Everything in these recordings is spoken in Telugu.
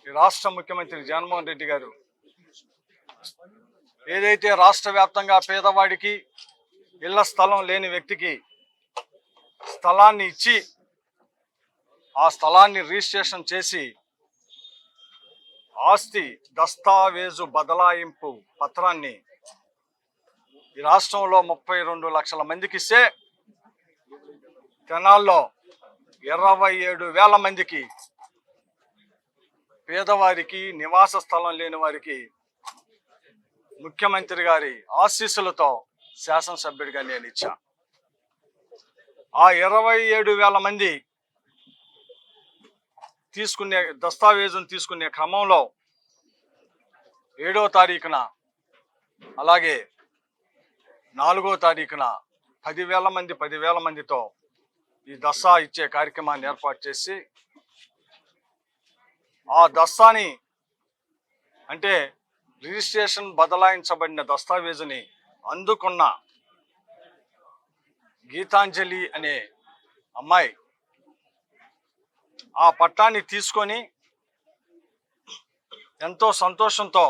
ఈ రాష్ట్ర ముఖ్యమంత్రి జగన్మోహన్ రెడ్డి గారు ఏదైతే రాష్ట్ర వ్యాప్తంగా పేదవాడికి ఇళ్ల స్థలం లేని వ్యక్తికి స్థలాన్ని ఇచ్చి ఆ స్థలాన్ని రిజిస్ట్రేషన్ చేసి ఆస్తి దస్తావేజు బదలాయింపు పత్రాన్ని ఈ రాష్ట్రంలో 32 లక్షల మందికి ఇస్తే తెనాల్లో 27,000 మందికి పేదవారికి నివాస స్థలం లేని వారికి ముఖ్యమంత్రి గారి ఆశీస్సులతో శాసనసభ్యుడిగా నేను ఇచ్చా. ఆ 27,000 మంది తీసుకునే దస్తావేజును తీసుకునే క్రమంలో 7వ తారీఖున అలాగే 4వ తారీఖున 10,000 మందితో ఈ దస్తా ఇచ్చే కార్యక్రమాన్ని ఏర్పాటు చేసి ఆ దస్తాని అంటే రిజిస్ట్రేషన్ బదలాయించబడిన దస్తావేజుని అందుకున్న గీతాంజలి అనే అమ్మాయి ఆ పట్టాన్ని తీసుకొని ఎంతో సంతోషంతో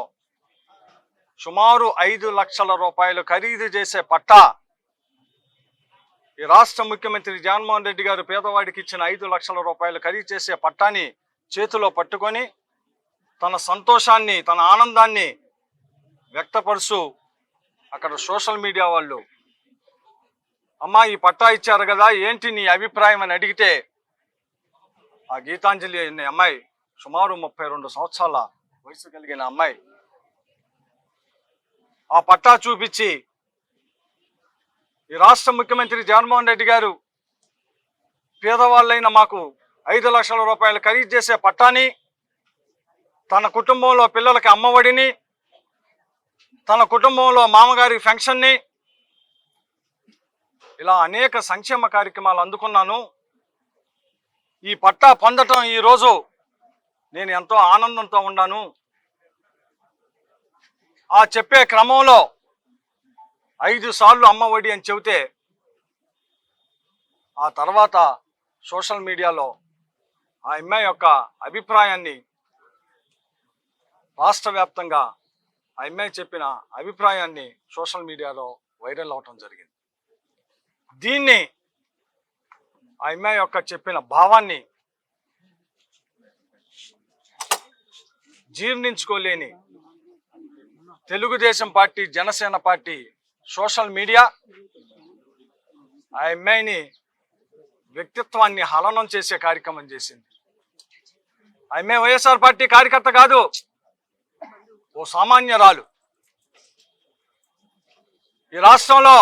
సుమారు 5 లక్షల రూపాయలు ఖరీదు చేసే పట్టా ఈ రాష్ట్ర ముఖ్యమంత్రి జగన్మోహన్ రెడ్డి గారు పేదవాడికి ఇచ్చిన 5 లక్షల రూపాయలు ఖరీదు చేసే పట్టాని చేతిలో పట్టుకొని తన సంతోషాన్ని తన ఆనందాన్ని వ్యక్తపరుస్తూ అక్కడ సోషల్ మీడియా వాళ్ళు అమ్మా ఈ పట్టా ఇచ్చారు కదా ఏంటి నీ అభిప్రాయం అని అడిగితే ఆ గీతాంజలి అనే అమ్మాయి సుమారు 32 సంవత్సరాల వయసు కలిగిన అమ్మాయి ఆ పట్టా చూపించి ఈ రాష్ట్ర ముఖ్యమంత్రి జగన్మోహన్ రెడ్డి గారు పేదవాళ్ళైన మాకు 5 లక్షల రూపాయలు ఖరీదు చేసే పట్టాని తన కుటుంబంలో పిల్లలకి అమ్మఒడిని తన కుటుంబంలో మామగారి ఫంక్షన్ని ఇలా అనేక సంక్షేమ కార్యక్రమాలు అందుకున్నాను. ఈ పట్టా పొందటం ఈరోజు నేను ఎంతో ఆనందంతో ఉన్నాను. ఆ చెప్పే క్రమంలో 5 సార్లు అమ్మఒడి అని చెబితే ఆ తర్వాత సోషల్ మీడియాలో ఆ అమ్మాయి యొక్క అభిప్రాయాన్ని రాష్ట్ర వ్యాప్తంగా ఆ అమ్మాయి చెప్పిన అభిప్రాయాన్ని సోషల్ మీడియాలో వైరల్ అవటం జరిగింది. దీన్ని ఆ అమ్మాయి యొక్క చెప్పిన భావాన్ని జీర్ణించుకోలేని Telugu Desam party Janasena party social media ఆ అమ్మాయిని వ్యక్తిత్వాన్ని హననం చేసే కార్యక్రమం చేసింది. ఆ అమ్మాయి వైఎస్ఆర్ పార్టీ కార్యకర్త కాదు, ఓ సామాన్యరాలు. ఈ రాష్ట్రంలో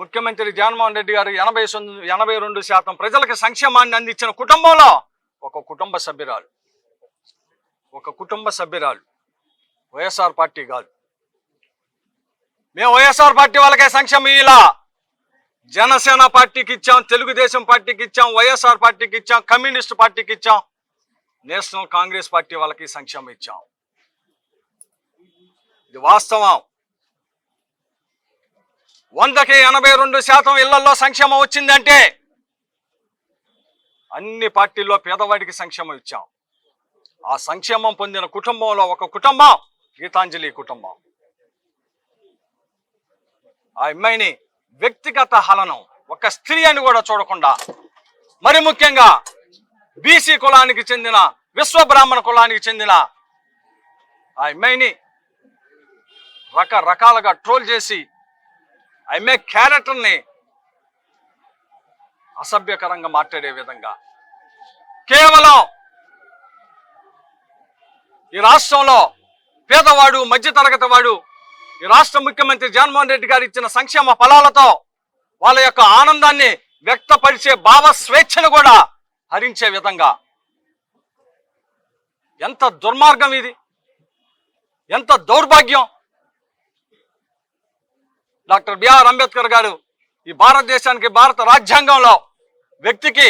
ముఖ్యమంత్రి జగన్మోహన్ రెడ్డి గారు 82% ప్రజలకు సంక్షేమాన్ని అందించిన కుటుంబంలో ఒక కుటుంబ సభ్యురాలు వైఎస్ఆర్ పార్టీ కాదు. మేము వైఎస్ఆర్ పార్టీ వాళ్ళకే సంక్షేమం ఇలా జనసేన పార్టీకి ఇచ్చాం, తెలుగుదేశం పార్టీకి ఇచ్చాం, వైఎస్ఆర్ పార్టీకి ఇచ్చాం, కమ్యూనిస్ట్ పార్టీకి ఇచ్చాం, నేషనల్ కాంగ్రెస్ పార్టీ వాళ్ళకి సంక్షేమం ఇచ్చాం. ఇది వాస్తవం. 100కి 82% ఇళ్లలో సంక్షేమం వచ్చిందంటే అన్ని పార్టీల్లో పేదవాడికి సంక్షేమం ఇచ్చాం. ఆ సంక్షేమం పొందిన కుటుంబంలో ఒక కుటుంబం గీతాంజలి కుటుంబం. ఆ అమ్మాయిని వ్యక్తిగత హననం, ఒక స్త్రీ అని కూడా చూడకుండా, మరి ముఖ్యంగా బీసీ కులానికి చెందిన విశ్వబ్రాహ్మణ కులానికి చెందిన ఆ అమ్మాయిని రకరకాలుగా ట్రోల్ చేసి ఆ అమ్మాయి క్యారెక్టర్ని అసభ్యకరంగా మాట్లాడే విధంగా కేవలం ఈ రాష్ట్రంలో పేదవాడు మధ్యతరగతి వాడు ఈ రాష్ట్ర ముఖ్యమంత్రి జగన్మోహన్ రెడ్డి గారు ఇచ్చిన సంక్షేమ ఫలాలతో వాళ్ళ యొక్క ఆనందాన్ని వ్యక్తపరిచే భావ స్వేచ్ఛను కూడా హరించే విధంగా ఎంత దుర్మార్గం ఇది, ఎంత దౌర్భాగ్యం. డాక్టర్ బిఆర్ అంబేద్కర్ గారు ఈ భారతదేశానికి భారత రాజ్యాంగంలో వ్యక్తికి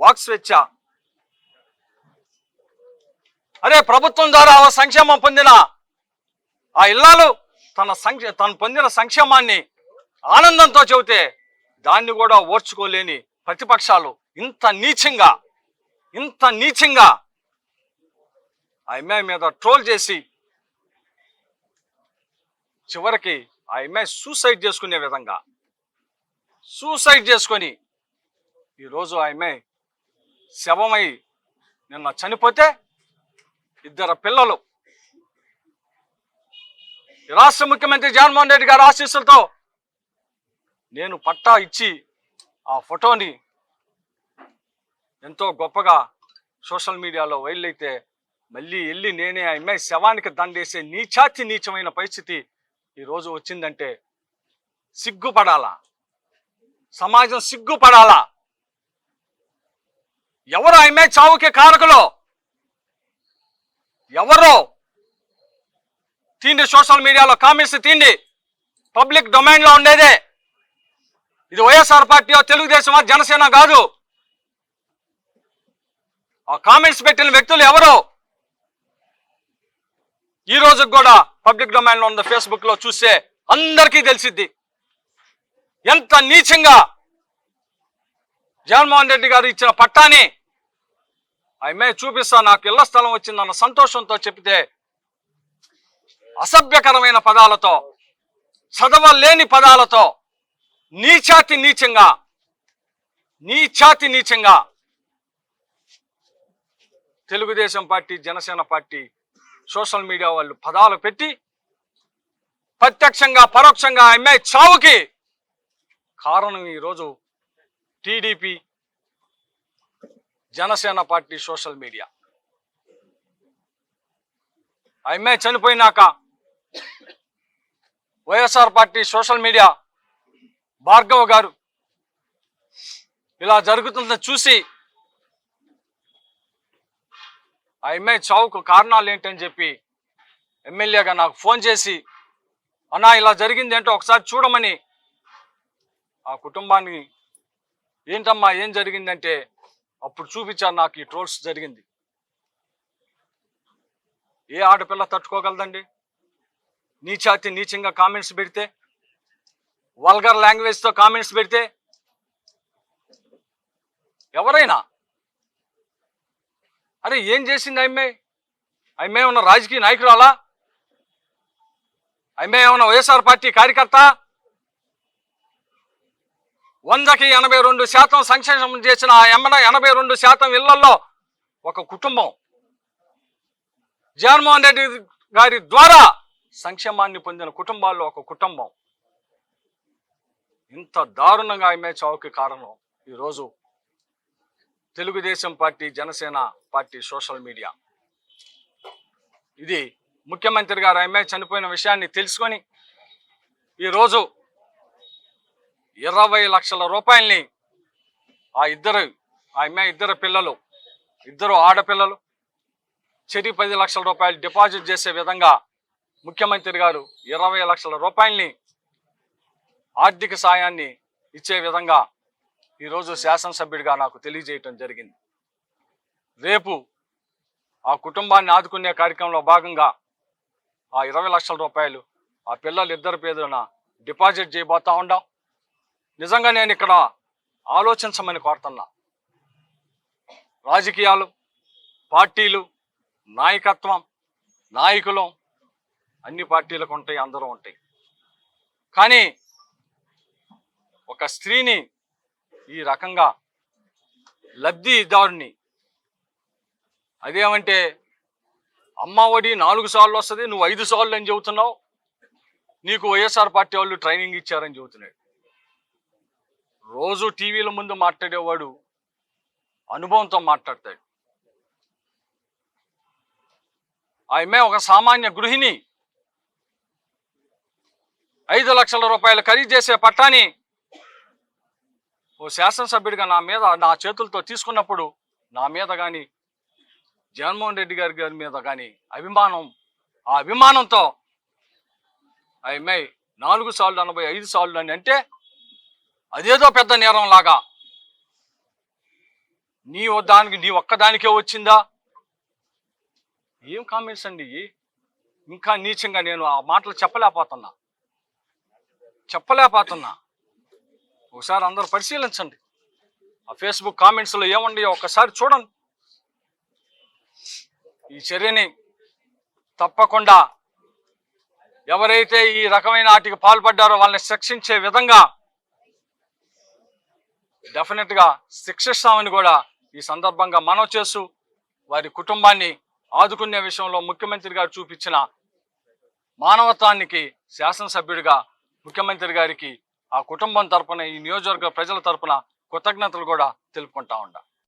వాక్ స్వేచ్ఛ, అరే ప్రభుత్వం ద్వారా సంక్షేమం పొందిన ఆ ఇల్లాలు తను పొందిన సంక్షేమాన్ని ఆనందంతో చెబితే దాన్ని కూడా ఓర్చుకోలేని ప్రతిపక్షాలు ఇంత నీచంగా ఆ అమ్మాయి మీద ట్రోల్ చేసి చివరికి ఆ అమ్మాయి సూసైడ్ చేసుకునే విధంగా సూసైడ్ చేసుకొని ఈరోజు ఆ అమ్మాయి శవమై నిన్న చనిపోతే 2 పిల్లలు రాష్ట్ర ముఖ్యమంత్రి జగన్మోహన్ రెడ్డి గారి ఆశీస్సులతో నేను పట్టా ఇచ్చి ఆ ఫోటోని ఎంతో గొప్పగా సోషల్ మీడియాలో వైరల్ అయితే మళ్ళీ వెళ్ళి నేనే ఆ అమ్మాయి శవానికి దండేసే నీచమైన పరిస్థితి ఈరోజు వచ్చిందంటే సిగ్గుపడాలా, సమాజం సిగ్గుపడాలా. ఎవరు ఆ అమ్మాయి చావుకి కారకులు? ఎవరు? తీండి, సోషల్ మీడియాలో కామెంట్స్ తీండి, పబ్లిక్ డొమైన్లో ఉండేదే. ఇది వైఎస్ఆర్ పార్టీ, తెలుగుదేశమా, జనసేన కాదు. ఆ కామెంట్స్ పెట్టిన వ్యక్తులు ఎవరు? ఈ రోజు కూడా పబ్లిక్ డొమైన్లో ఉన్న ఫేస్బుక్ లో చూస్తే అందరికీ తెలిసిద్ది ఎంత నీచంగా జగన్మోహన్ రెడ్డి గారు ఇచ్చిన పట్టాని ఆ అమ్మాయి చూపిస్తా, నాకు ఇళ్ల స్థలం వచ్చిందన్న సంతోషంతో చెప్తే అసభ్యకరమైన పదాలతో, చదవలేని పదాలతో నీచాతి నీచంగా Telugu Desam party, Janasena party social media వాళ్ళు పదాలు పెట్టి ప్రత్యక్షంగా పరోక్షంగా ఆ అమ్మాయి చావుకి కారణం ఈరోజు TDP, Janasena party social media. ఆ అమ్మాయి చనిపోయినాక YSR party social media Bhargav గారు ఇలా జరుగుతుందని చూసి ఆ అమ్మాయి చావుకు కారణాలు ఏంటని చెప్పి ఎమ్మెల్యేగా నాకు ఫోన్ చేసి, అన్నా ఇలా జరిగింది ఏంటో ఒకసారి చూడమని ఆ కుటుంబాన్ని, ఏంటమ్మా ఏం జరిగిందంటే అప్పుడు చూపించారు నాకు ఈ ట్రోల్స్ జరిగింది. ఏ ఆడపిల్ల తట్టుకోగలదండి నీచంగా కామెంట్స్ పెడితే, వల్గర్ లాంగ్వేజ్తో కామెంట్స్ పెడితే? ఎవరైనా అరే ఏం చేసింది ఆ అమ్మాయి ఏమన్నా రాజకీయ నాయకురాలా? ఆ అమ్మాయి ఏమన్నా వైఎస్ఆర్ పార్టీ కార్యకర్త? 100కి 82% సంక్షేమం చేసిన ఆ 82% ఇళ్లలో ఒక కుటుంబం జగన్మోహన్ రెడ్డి గారి ద్వారా సంక్షేమాన్ని పొందిన కుటుంబాల్లో ఒక కుటుంబం. ఇంత దారుణంగా ఆమె చావుకి కారణం ఈరోజు Telugu Desam party, Janasena party social media. ఇది ముఖ్యమంత్రి గారు ఆమె చనిపోయిన విషయాన్ని తెలుసుకొని ఈరోజు 20 లక్షల రూపాయల్ని ఆ అమ్మాయి ఇద్దరు పిల్లలు, 2 ఆడపిల్లలు చెరి 10 లక్షల రూపాయలు డిపాజిట్ చేసే విధంగా ముఖ్యమంత్రి గారు 20 లక్షల రూపాయల్ని ఆర్థిక సాయాన్ని ఇచ్చే విధంగా ఈరోజు శాసనసభ్యుడిగా నాకు తెలియజేయటం జరిగింది. రేపు ఆ కుటుంబాన్ని ఆదుకునే కార్యక్రమంలో భాగంగా ఆ 20 లక్షల రూపాయలు ఆ పిల్లలు 2 పేదన డిపాజిట్ చేయబోతా ఉండాం. నిజంగా నేను ఇక్కడ ఆలోచించమని కోరుతున్నా. రాజకీయాలు, పార్టీలు, నాయకత్వం, నాయకులు అన్ని పార్టీలకు ఉంటాయి, అందరూ ఉంటాయి. కానీ ఒక స్త్రీని ఈ రకంగా లబ్ధిదారుని, అదేమంటే అమ్మ ఒడి 4 సార్లు వస్తుంది, నువ్వు 5 సార్లు అని చెబుతున్నావు, నీకు వైఎస్ఆర్ పార్టీ వాళ్ళు ట్రైనింగ్ ఇచ్చారని చెబుతున్నాడు. రోజు టీవీల ముందు మాట్లాడేవాడు అనుభవంతో మాట్లాడతాడు. ఆ అమ్మాయి ఒక సామాన్య గృహిణి 5 లక్షల రూపాయలు ఖరీదు చేసే పట్టాని ఓ శాసనసభ్యుడిగా నా చేతులతో తీసుకున్నప్పుడు నా మీద కానీ, జగన్మోహన్ రెడ్డి గారి మీద కానీ ఆ అభిమానంతో ఆ అమ్మాయి 4 సార్లు 5 సార్లు అని అంటే అదేదో పెద్ద నేరం లాగా, నీ ఒక్కదానికే వచ్చిందా? ఏం కామెంట్స్ అండి? ఇంకా నీచంగా నేను ఆ మాటలు చెప్పలేకపోతున్నా. ఒకసారి అందరూ పరిశీలించండి. ఆ ఫేస్బుక్ కామెంట్స్లో ఏముండయో ఒక్కసారి చూడండి. ఈ చర్యని తప్పకుండా ఎవరైతే ఈ రకమైన వాటికి పాల్పడ్డారో వాళ్ళని శిక్షించే విధంగా డెఫినెట్గా శిక్షిస్తామని కూడా ఈ సందర్భంగా మనవి చేస్తూ వారి కుటుంబాన్ని ఆదుకునే విషయంలో ముఖ్యమంత్రి గారు చూపించిన మానవత్వానికి శాసనసభ్యుడిగా ముఖ్యమంత్రి గారికి ఆ కుటుంబం తరపున ఈ నియోజకవర్గ ప్రజల తరపున కృతజ్ఞతలు కూడా తెలుపుకుంటా ఉంటా.